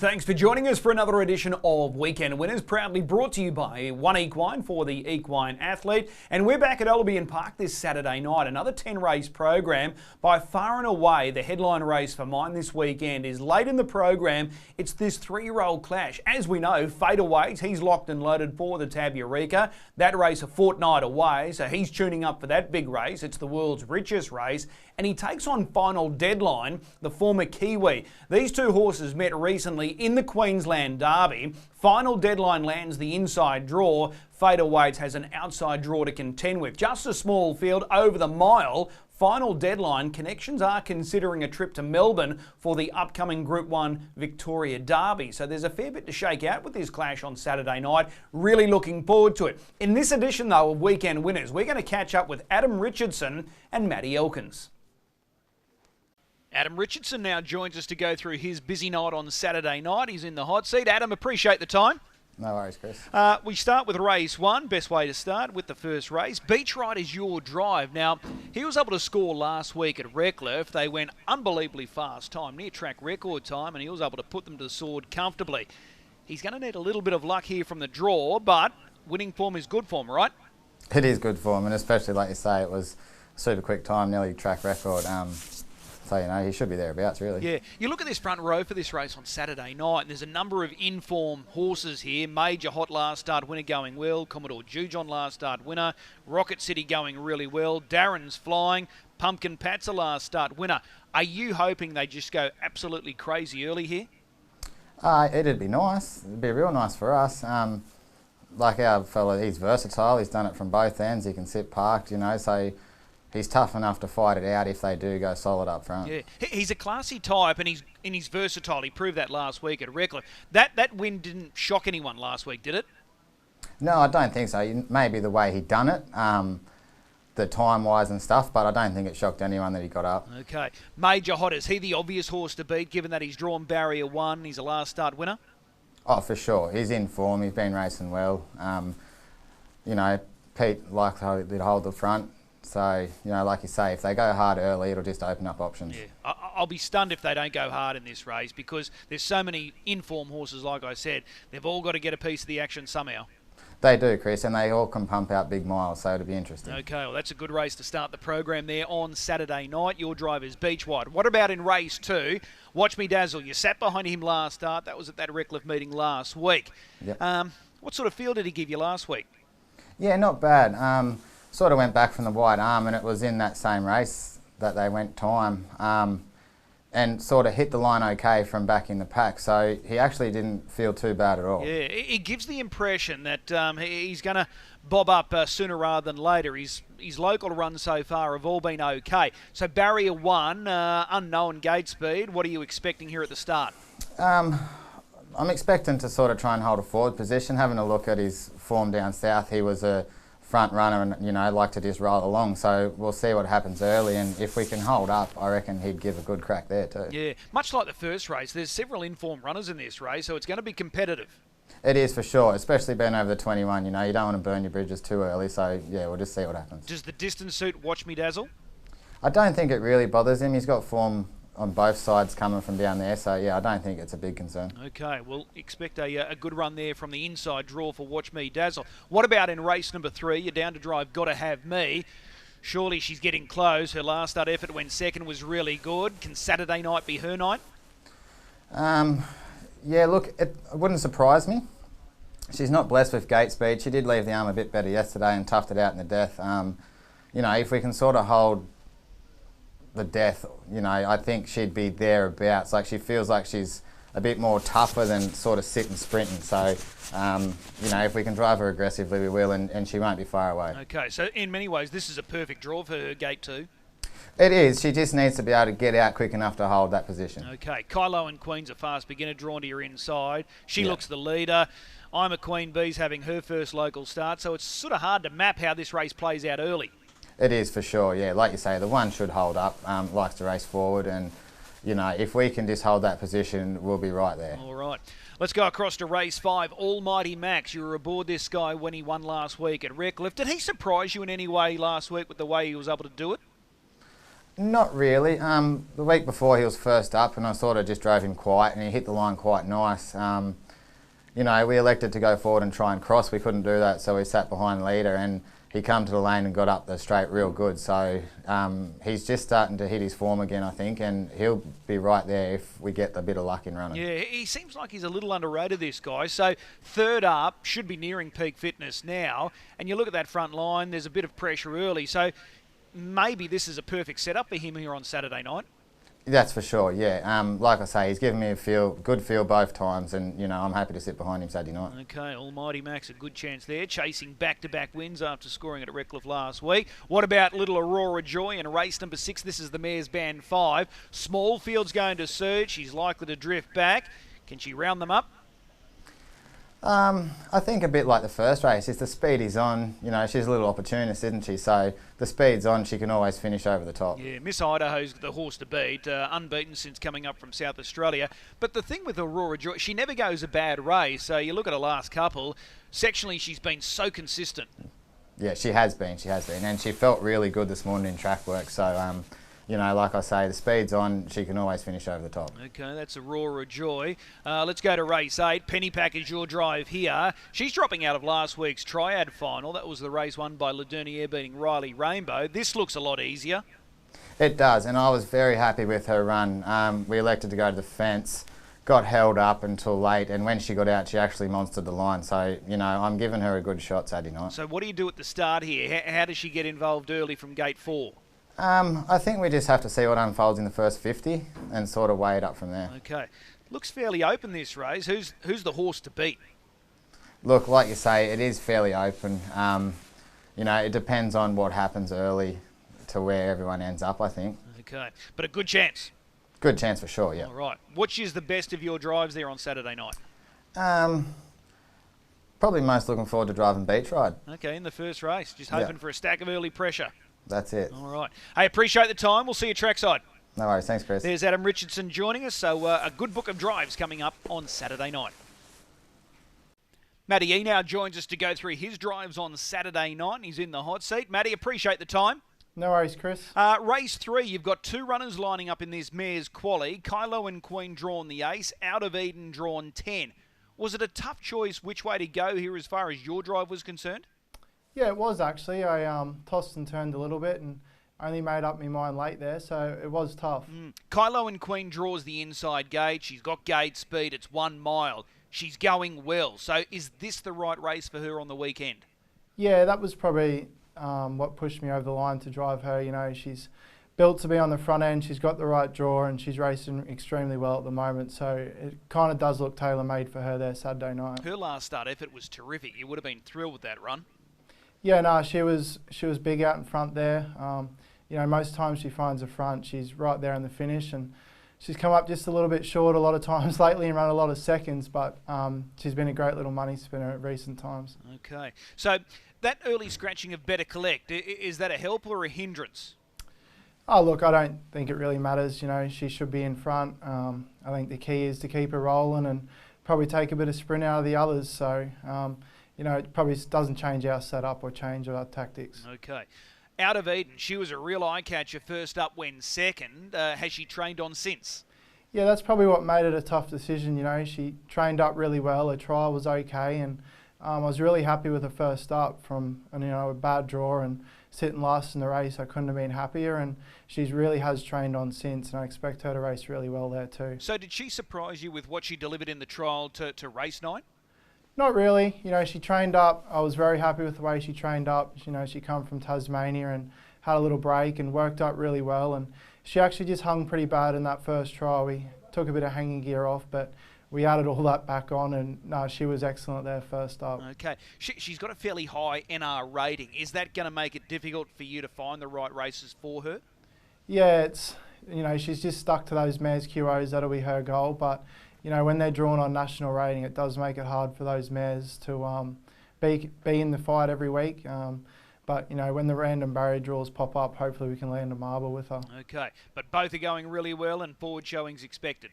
Thanks for joining us for another edition of Weekend Winners, proudly brought to you by One Equine for the equine athlete. And we're back at Albion Park this Saturday night, another 10-race program. By far and away, the headline race for mine this weekend is late in the program. It's this 3-year-old clash. As we know, Fade Awaits, he's locked and loaded for the Tab Eureka. That race a fortnight away, so he's tuning up for that big race. It's the world's richest race. And he takes on Final Deadline, the former Kiwi. These two horses met recently in the Queensland Derby. Final Deadline lands the inside draw. Fade Awaits has an outside draw to contend with. Just a small field over the mile. Final Deadline connections are considering a trip to Melbourne for the upcoming Group 1 Victoria Derby. So there's a fair bit to shake out with this clash on Saturday night. Really looking forward to it. In this edition, though, of Weekend Winners, we're going to catch up with Adam Richardson and Matty Elkins. Adam Richardson now joins us to go through his busy night on Saturday night. He's in the hot seat. Adam, appreciate the time. No worries, Chris. We start with race 1. Best way to start with the first race. Beach Ride is your drive. Now, he was able to score last week at Redcliffe. They went unbelievably fast time, near track record time, and he was able to put them to the sword comfortably. He's going to need a little bit of luck here from the draw, but winning form is good form, right? It is good form, and especially, like you say, it was a super quick time, nearly track record. So, you know, he should be thereabouts, really. Yeah. You look at this front row for this race on Saturday night, and there's a number of in-form horses here. Major Hot last start winner going well. Commodore Jujon last start winner. Rocket City going really well. Darren's flying. Pumpkin Pat's a last start winner. Are you hoping they just go absolutely crazy early here? It'd be nice. It'd be real nice for us. Like our fella, he's versatile. He's done it from both ends. He can sit parked, you know, so he's tough enough to fight it out if they do go solid up front. Yeah, he's a classy type, and he's versatile. He proved that last week at Redcliffe. That win didn't shock anyone last week, did it? No, I don't think so. Maybe the way he done it, the time-wise and stuff, but I don't think it shocked anyone that he got up. Okay. Major Hot, is he the obvious horse to beat, given that he's drawn barrier 1, he's a last start winner? Oh, for sure. He's in form. He's been racing well. You know, Pete likes how he hold the front. So, you know, like you say, if they go hard early, it'll just open up options. Yeah, I'll be stunned if they don't go hard in this race, because there's so many in-form horses, like I said. They've all got to get a piece of the action somehow. They do, Chris, and they all can pump out big miles, so it'll be interesting. Okay, well, that's a good race to start the program there on Saturday night. Your driver's Beach Wide. What about in race 2? Watch Me Dazzle. You sat behind him last start. That was at that Redcliffe meeting last week. Yep. What sort of feel did he give you last week? Yeah, not bad. Sort of went back from the wide arm, and it was in that same race that they went time, and sort of hit the line okay from back in the pack. So he actually didn't feel too bad at all. Yeah, it gives the impression that he's going to bob up sooner rather than later. His local runs so far have all been okay. So barrier 1, unknown gate speed. What are you expecting here at the start? I'm expecting to sort of try and hold a forward position. Having a look at his form down south, he was a front runner and, you know, like to just roll along. So we'll see what happens early, and if we can hold up, I reckon he'd give a good crack there too. Yeah, much like the first race, there's several informed runners in this race, so it's going to be competitive. It is for sure, especially being over the 21. You know, you don't want to burn your bridges too early, so yeah, we'll just see what happens. Does the distance suit Watch Me Dazzle? I don't think it really bothers him. He's got form on both sides coming from down there, so yeah, I don't think it's a big concern. Okay, well, expect a good run there from the inside draw for Watch Me Dazzle. What about in race number 3? You're down to drive Gotta Have Me. Surely she's getting close. Her last start effort when second was really good. Can Saturday night be her night? Yeah, look, it wouldn't surprise me. She's not blessed with gate speed. She did leave the arm a bit better yesterday and toughed it out in the death. You know, if we can sort of hold the death, you know, I think she'd be thereabouts. Like, she feels like she's a bit more tougher than sort of sitting sprinting. So, you know, if we can drive her aggressively, we will, and she won't be far away. Okay, so in many ways, this is a perfect draw for her gate 2. It is. She just needs to be able to get out quick enough to hold that position. Okay, Kylo and Queen's a fast beginner drawn to your inside. She looks the leader. I'm a Queen Bee's having her first local start, so it's sort of hard to map how this race plays out early. It is for sure, yeah. Like you say, the one should hold up, likes to race forward, and, you know, if we can just hold that position, we'll be right there. All right. Let's go across to race 5. Almighty Max, you were aboard this guy when he won last week at Redcliffe. Did he surprise you in any way last week with the way he was able to do it? Not really. The week before he was first up and I sort of just drove him quiet and he hit the line quite nice. You know, we elected to go forward and try and cross. We couldn't do that, so we sat behind the leader and he come to the lane and got up the straight real good. So he's just starting to hit his form again, I think, and he'll be right there if we get a bit of luck in running. Yeah, he seems like he's a little underrated, this guy. So third up, should be nearing peak fitness now. And you look at that front line, there's a bit of pressure early. So maybe this is a perfect setup for him here on Saturday night. That's for sure, yeah. Like I say, he's given me a good feel both times, and you know I'm happy to sit behind him Saturday night. Okay, Almighty Max, a good chance there, chasing back-to-back wins after scoring at Redcliffe last week. What about little Aurora Joy in race number 6? This is the Mares Band 5. Smallfield's going to surge. She's likely to drift back. Can she round them up? I think a bit like the first race, if the speed is on, you know, she's a little opportunist, isn't she? So the speed's on, she can always finish over the top. Yeah, Miss Idaho's the horse to beat, unbeaten since coming up from South Australia. But the thing with Aurora Joy, she never goes a bad race. So you look at her last couple, sectionally she's been so consistent. Yeah, she has been, and she felt really good this morning in track work. So, you know, like I say, the speed's on, she can always finish over the top. Okay, that's Aurora Joy. Let's go to race 8. Pennypack is your drive here. She's dropping out of last week's Triad final. That was the race won by Laderniere beating Riley Rainbow. This looks a lot easier. It does, and I was very happy with her run. We elected to go to the fence, got held up until late, and when she got out, she actually monstered the line. So, you know, I'm giving her a good shot Saturday night. So what do you do at the start here? How does she get involved early from gate 4? I think we just have to see what unfolds in the first 50 and sort of weigh it up from there. Okay. Looks fairly open, this race. Who's the horse to beat? Look, like you say, it is fairly open. You know, it depends on what happens early to where everyone ends up, I think. Okay. But a good chance? Good chance for sure, yeah. All right. Which is the best of your drives there on Saturday night? Probably most looking forward to driving Beach Ride. Okay, in the first race. Just hoping for a stack of early pressure. That's it. All right. Hey, appreciate the time. We'll see you trackside. No worries. Thanks, Chris. There's Adam Richardson joining us. So a good book of drives coming up on Saturday night. Matty E now joins us to go through his drives on Saturday night. He's in the hot seat. Matty, appreciate the time. No worries, Chris. Race 3, you've got 2 runners lining up in this Mares Quali. Kylo and Queen drawn the ace. Out of Eden drawn 10. Was it a tough choice which way to go here as far as your drive was concerned? Yeah, it was actually. I tossed and turned a little bit and only made up my mind late there, so it was tough. Kylo and Queen draws the inside gate. She's got gate speed. It's 1 mile. She's going well. So is this the right race for her on the weekend? Yeah, that was probably what pushed me over the line to drive her. You know, she's built to be on the front end. She's got the right draw and she's racing extremely well at the moment. So it kind of does look tailor-made for her there Saturday night. Her last start effort was terrific. You would have been thrilled with that run. Yeah, no, she was big out in front there. You know, most times she finds a front, she's right there in the finish, and she's come up just a little bit short a lot of times lately and run a lot of seconds, but she's been a great little money spinner at recent times. Okay, so that early scratching of Better Collect, is that a help or a hindrance? Oh, look, I don't think it really matters. You know, she should be in front. I think the key is to keep her rolling and probably take a bit of sprint out of the others. So, you know, it probably doesn't change our setup or change our tactics. Okay. Out of Eden, she was a real eye-catcher first up when second. Has she trained on since? Yeah, that's probably what made it a tough decision. You know, she trained up really well. Her trial was okay, and I was really happy with her first up from, you know, a bad draw and sitting last in the race. I couldn't have been happier, and she really has trained on since, and I expect her to race really well there too. So did she surprise you with what she delivered in the trial to race night? Not really. You know, she trained up. I was very happy with the way she trained up. You know, she come from Tasmania and had a little break and worked up really well. And she actually just hung pretty bad in that first trial. We took a bit of hanging gear off, but we added all that back on, and no, she was excellent there first up. Okay. She's got a fairly high NR rating. Is that going to make it difficult for you to find the right races for her? Yeah, it's, you know, she's just stuck to those mares QOs. That'll be her goal. But you know, when they're drawn on national rating, it does make it hard for those mares to be in the fight every week. But, you know, when the random barrier draws pop up, hopefully we can land a marble with her. Okay. But both are going really well and forward showings expected.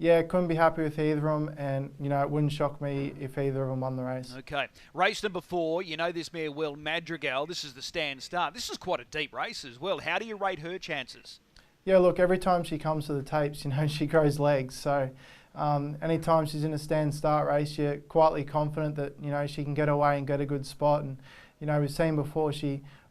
Yeah, couldn't be happy with either of them, and it wouldn't shock me if either of them won the race. Okay, race number 4. You know this mare well, Madrigal. This is the stand start. This is quite a deep race as well. How do you rate her chances? Yeah, look, every time she comes to the tapes, she grows legs. So anytime she's in a stand start race, you're quietly confident that she can get away and get a good spot. And we've seen before,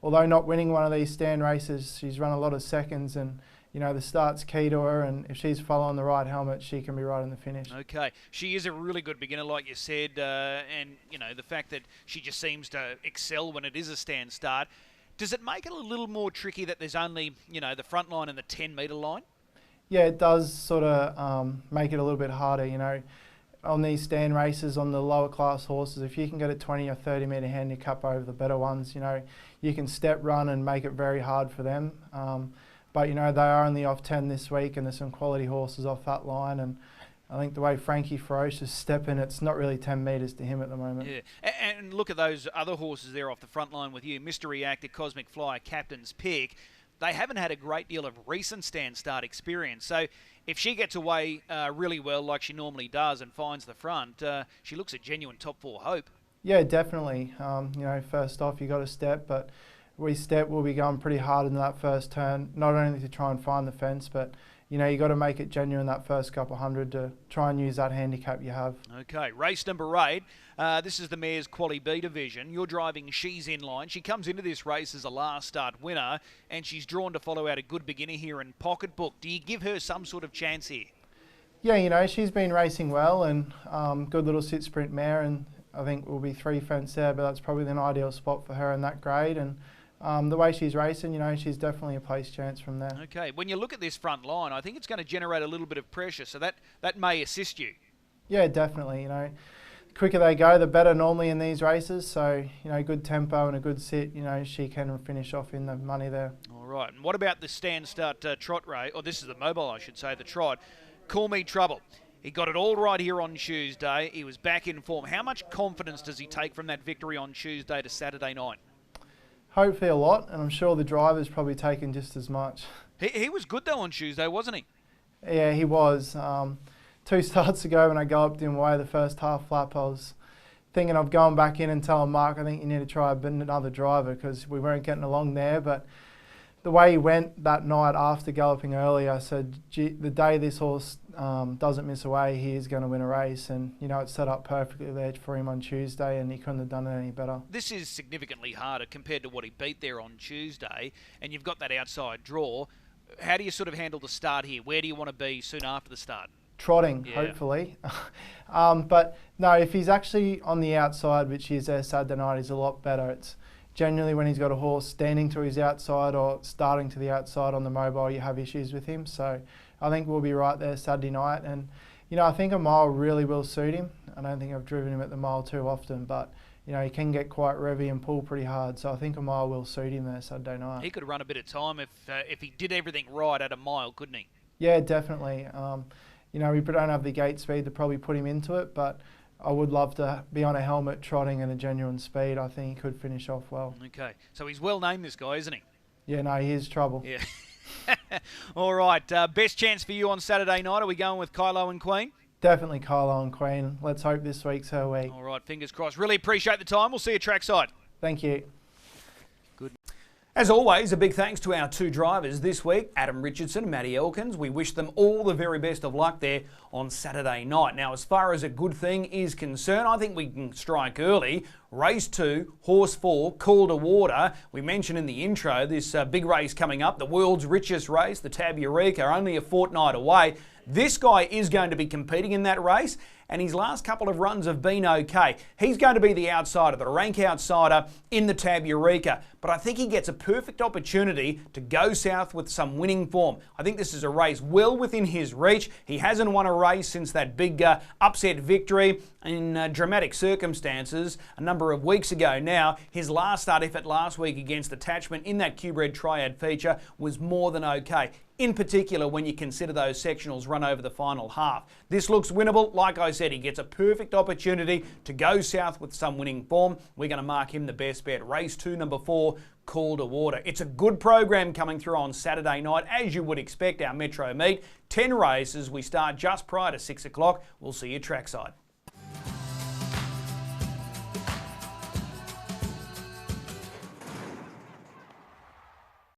although not winning one of these stand races, she's run a lot of seconds, and the start's key to her, and if she's following the right helmet, she can be right in the finish. Okay. She is a really good beginner, like you said, and, the fact that she just seems to excel when it is a stand start. Does it make it a little more tricky that there's only, the front line and the 10-metre line? Yeah, it does sort of make it a little bit harder, on these stand races, on the lower class horses, if you can get a 20 or 30 metre handicap over the better ones, you can step run and make it very hard for them. But, they are only off 10 this week, and there's some quality horses off that line. And I think the way Frankie Ferocious is stepping, it's not really 10 metres to him at the moment. Yeah, and look at those other horses there off the front line with you. Mystery Actor, Cosmic Flyer, Captain's Pick. They haven't had a great deal of recent stand start experience. So if she gets away really well like she normally does and finds the front, she looks a genuine top 4 hope. Yeah, definitely. First off, you got to step, but we'll be going pretty hard in that first turn, not only to try and find the fence, but you got to make it genuine that first couple hundred to try and use that handicap you have. Okay, race number 8. This is the mare's Quali B division. You're driving She's In Line. She comes into this race as a last start winner, and she's drawn to follow out a good beginner here in Pocketbook. Do you give her some sort of chance here? Yeah, she's been racing well, and good little sit sprint mare, and I think will be 3 fence there, but that's probably an ideal spot for her in that grade. And the way she's racing, she's definitely a place chance from there. Okay, when you look at this front line, I think it's going to generate a little bit of pressure, so that may assist you. Yeah, definitely. The quicker they go, the better normally in these races. So, good tempo and a good sit, she can finish off in the money there. All right, and what about the stand start trot race? Or this is the mobile, I should say, the trot. Call Me Trouble. He got it all right here on Tuesday. He was back in form. How much confidence does he take from that victory on Tuesday to Saturday night? Hopefully a lot, and I'm sure the driver's probably taken just as much. He was good though on Tuesday, wasn't he? Yeah, he was. 2 starts ago when I galloped him away the first half lap, I was thinking of going back in and telling Mark, I think you need to try another driver because we weren't getting along there. But the way he went that night after galloping early, I said, the day this horse doesn't miss away, he is going to win a race. And, it's set up perfectly there for him on Tuesday, and he couldn't have done it any better. This is significantly harder compared to what he beat there on Tuesday, and you've got that outside draw. How do you sort of handle the start here? Where do you want to be soon after the start? Trotting, yeah. Hopefully. But, no, if he's actually on the outside, which he is there Saturday night, he's a lot better. It's generally when he's got a horse standing to his outside or starting to the outside on the mobile, you have issues with him. So I think we'll be right there Saturday night. And, I think a mile really will suit him. I don't think I've driven him at the mile too often, but, he can get quite revy and pull pretty hard. So I think a mile will suit him there Saturday night. He could run a bit of time if he did everything right at a mile, couldn't he? Yeah, definitely. We don't have the gate speed to probably put him into it, but I would love to be on a helmet trotting and a genuine speed. I think he could finish off well. Okay, so he's well named, this guy, isn't he? Yeah, no, he is trouble. Yeah. All right, best chance for you on Saturday night. Are we going with Kylo and Queen? Definitely Kylo and Queen. Let's hope this week's her week. All right, fingers crossed. Really appreciate the time. We'll see you trackside. Thank you. Good. As always, a big thanks to our 2 drivers this week, Adam Richardson and Matty Elkins. We wish them all the very best of luck there on Saturday night. Now, as far as a good thing is concerned, I think we can strike early. Race 2, Horse 4, Call to Water. We mentioned in the intro this big race coming up, the world's richest race, the Tab Eureka, only a fortnight away. This guy is going to be competing in that race, and his last couple of runs have been okay. He's going to be the outsider, the rank outsider in the Tab Eureka, but I think he gets a perfect opportunity to go south with some winning form. I think this is a race well within his reach. He hasn't won a race since that big upset victory in dramatic circumstances a number of weeks ago now. His last start effort last week against Attachment in that Q-Bred Triad feature was more than okay. in particular when you consider those sectionals run over the final half. This looks winnable. Like I said, he gets a perfect opportunity to go south with some winning form. We're going to mark him the best bet. Race 2, number 4, Call to Water. It's a good program coming through on Saturday night, as you would expect, our Metro meet. 10 races. We start just prior to 6 o'clock. We'll see you trackside.